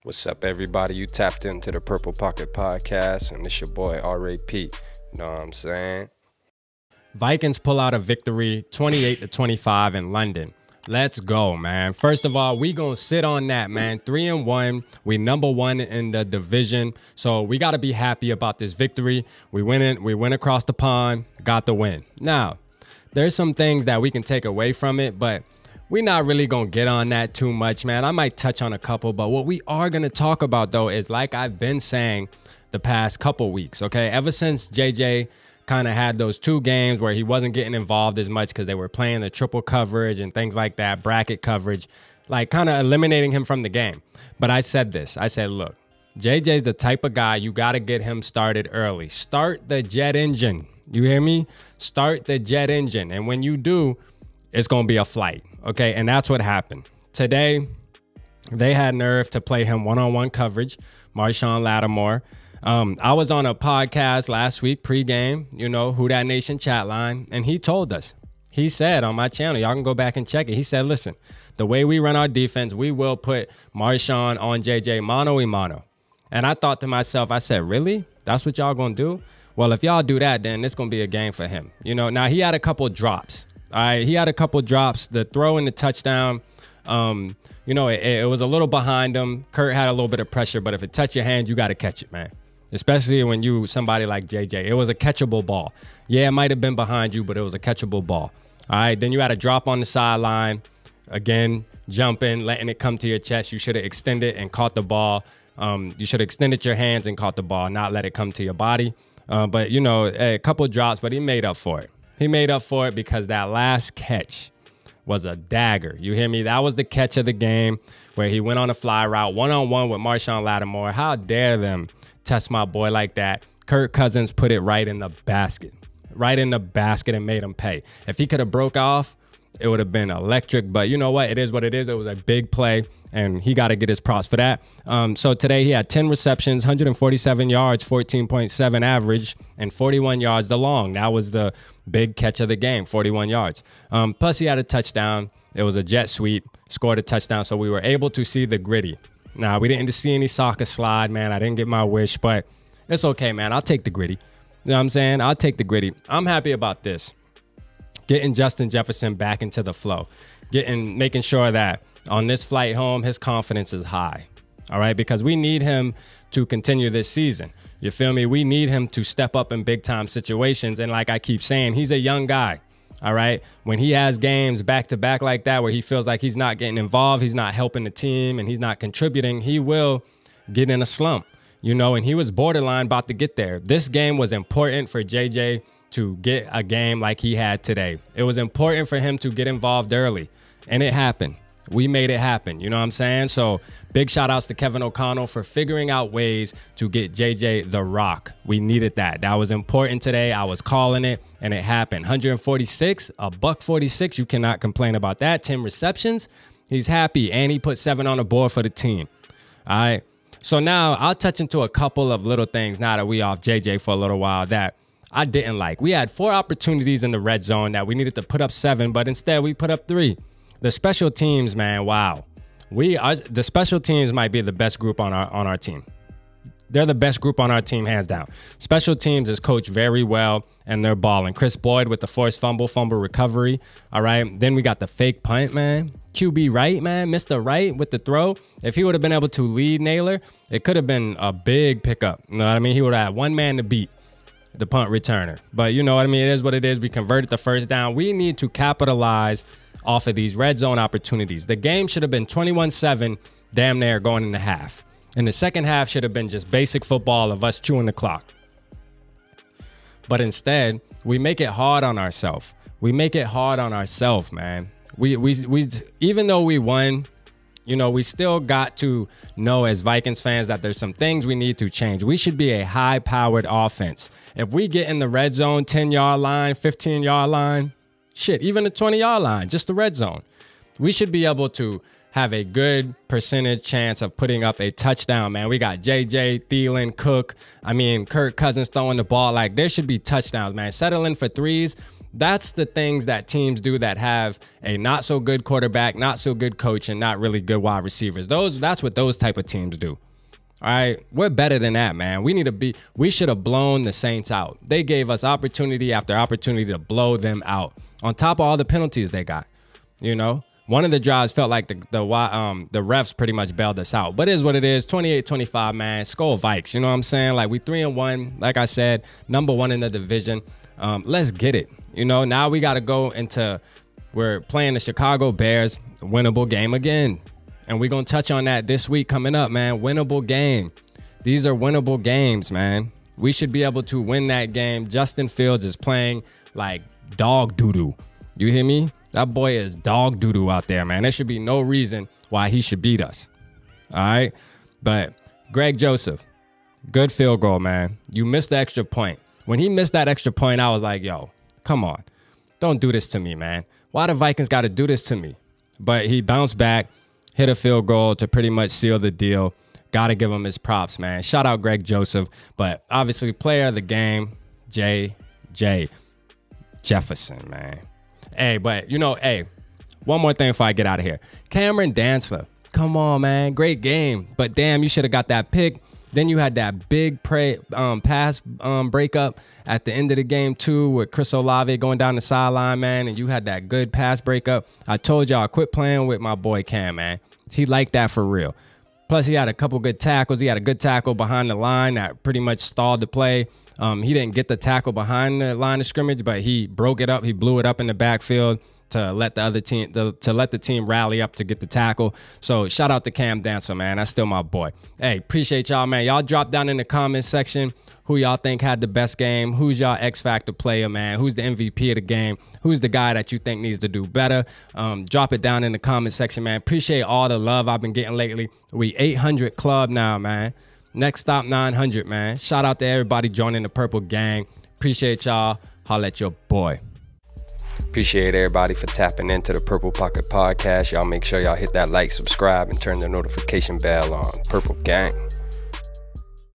What's up, everybody? You tapped into the Purple Pocket Podcast, and it's your boy, R.A.P. You know what I'm saying? Vikings pull out a victory, 28-25 in London. Let's go, man. First of all, we gonna sit on that, man. 3-1. We number one in the division, so we got to be happy about this victory. We went across the pond, got the win. Now, there's some things that we can take away from it, but we're not really going to get on that too much, man. I might touch on a couple, but what we are going to talk about, though, is like I've been saying the past couple weeks, okay? Ever since JJ kind of had those 2 games where he wasn't getting involved as much because they were playing the triple coverage and things like that, bracket coverage, like kind of eliminating him from the game. But I said this. I said, look, JJ's the type of guy you got to get him started early. Start the jet engine. You hear me? Start the jet engine. And when you do, it's going to be a flight. Okay, and that's what happened. Today, they had nerve to play him one-on-one coverage, Marshawn Lattimore. I was on a podcast last week, pregame, Who Dat Nation chat line, and he told us. He said on my channel, y'all can go back and check it. He said, listen, the way we run our defense, we will put Marshawn on JJ mano-a-mano. And I thought to myself, I said, really? That's what y'all going to do? Well, if y'all do that, then it's going to be a game for him. Now he had a couple drops. All right, he had a couple drops. The throw and the touchdown, it was a little behind him. Kurt had a little bit of pressure, but if it touch your hand, you got to catch it, man. Especially when you somebody like JJ. It was a catchable ball. Yeah, it might have been behind you, but it was a catchable ball. All right, then you had a drop on the sideline. Again, jumping, letting it come to your chest. You should have extended and caught the ball. You should have extended your hands and caught the ball, not let it come to your body. But, a couple drops, but he made up for it. He made up for it because that last catch was a dagger. You hear me? That was the catch of the game where he went on a fly route, one-on-one with Marshawn Lattimore. How dare them test my boy like that? Kirk Cousins put it right in the basket. Right in the basket and made him pay. If he could have broke off, it would have been electric. But you know what? It is what it is. It was a big play, and he got to get his props for that. So today he had 10 receptions, 147 yards, 14.7 average, and 41 yards the long. That was the big catch of the game, 41 yards. Plus he had a touchdown. It was a jet sweep, scored a touchdown. So we were able to see the gritty. Now, we didn't see any soccer slide, man. I didn't get my wish, but it's okay, man. I'll take the gritty. You know what I'm saying? I'll take the gritty. I'm happy about this. Getting Justin Jefferson back into the flow. Making sure that on this flight home, his confidence is high. All right? Because we need him to continue this season. You feel me? We need him to step up in big time situations. And like I keep saying, he's a young guy. All right? When he has games back to back like that, where he feels like he's not getting involved, he's not helping the team, and he's not contributing, he will get in a slump. And he was borderline about to get there. This game was important for JJ to get a game like he had today. It was important for him to get involved early, and it happened. We made it happen. You know what I'm saying? So big shout outs to Kevin O'Connell for figuring out ways to get JJ the rock. We needed that. That was important today. I was calling it, and it happened. 146, a $146. You cannot complain about that. 10 receptions. He's happy, and he put 7 on the board for the team. All right. So now I'll touch into a couple of little things now that we off JJ for a little while that I didn't like. We had 4 opportunities in the red zone that we needed to put up 7, but instead we put up 3. The special teams, man, wow. The special teams might be the best group on our team. They're the best group on our team, hands down. Special teams is coached very well, and they're balling. Chris Boyd with the forced fumble recovery. All right. Then we got the fake punt, man. QB Wright, man. Mr. Wright with the throw. If he would have been able to lead Naylor, it could have been a big pickup. You know what I mean? He would have had one man to beat the punt returner. But you know what I mean? It is what it is. We converted the first down. We need to capitalize off of these red zone opportunities. The game should have been 21-7, damn near going into half. And the second half should have been just basic football of us chewing the clock. But instead, we make it hard on ourselves. We make it hard on ourselves, man. We even though we won, we still got to know as Vikings fans that there's some things we need to change. We should be a high-powered offense. If we get in the red zone, 10-yard line, 15-yard line, shit, even the 20-yard line, just the red zone, we should be able to have a good percentage chance of putting up a touchdown, man. We got JJ, Thielen, Cook. Kirk Cousins throwing the ball. Like, there should be touchdowns, man. Settling for threes. That's the things that teams do that have a not so good quarterback, not so good coach, and not really good wide receivers. That's what those type of teams do. All right, we're better than that, man. We should have blown the Saints out. They gave us opportunity after opportunity to blow them out. On top of all the penalties they got, one of the drives felt like the refs pretty much bailed us out. But it is what it is. 28-25, man. Skol Vikes. You know what I'm saying? Like, we 3-1. Like I said, #1 in the division. Let's get it. Now we got to go into, we're playing the Chicago Bears, winnable game again. And we're going to touch on that this week coming up, man. Winnable game. These are winnable games, man. We should be able to win that game. Justin Fields is playing like dog doo-doo. You hear me? That boy is dog doo-doo out there, man. There should be no reason why he should beat us. All right? But Greg Joseph, good field goal, man. You missed the extra point. When he missed that extra point, I was like, yo, come on. Don't do this to me, man. Why the Vikings got to do this to me? But he bounced back, hit a field goal to pretty much seal the deal. Got to give him his props, man. Shout out Greg Joseph. But obviously, player of the game, J.J. Jefferson, man. Hey, but, one more thing before I get out of here. Cameron Dantzler, come on, man. Great game. But, damn, you should have got that pick. Then you had that big pass breakup at the end of the game, too, with Chris Olave going down the sideline, man, and you had that good pass breakup. I told y'all, quit playing with my boy Cam, man. He liked that for real. Plus, he had a couple good tackles. He had a good tackle behind the line that pretty much stalled the play. He didn't get the tackle behind the line of scrimmage, but he broke it up. He blew it up in the backfield to let the other team let the team rally up to get the tackle. So shout out to Cam Dantzler, man. That's still my boy. Hey, appreciate y'all, man. Y'all drop down in the comments section who y'all think had the best game. Who's y'all X Factor player, man? Who's the MVP of the game? Who's the guy that you think needs to do better? Drop it down in the comment section, man. Appreciate all the love I've been getting lately. We 800 club now, man. Next stop 900, man. Shout out to everybody joining the Purple Gang. Appreciate y'all. Holla at your boy. Appreciate everybody for tapping into the Purple Pocket Podcast. Y'all make sure y'all hit that like, subscribe, and turn the notification bell on. Purple Gang.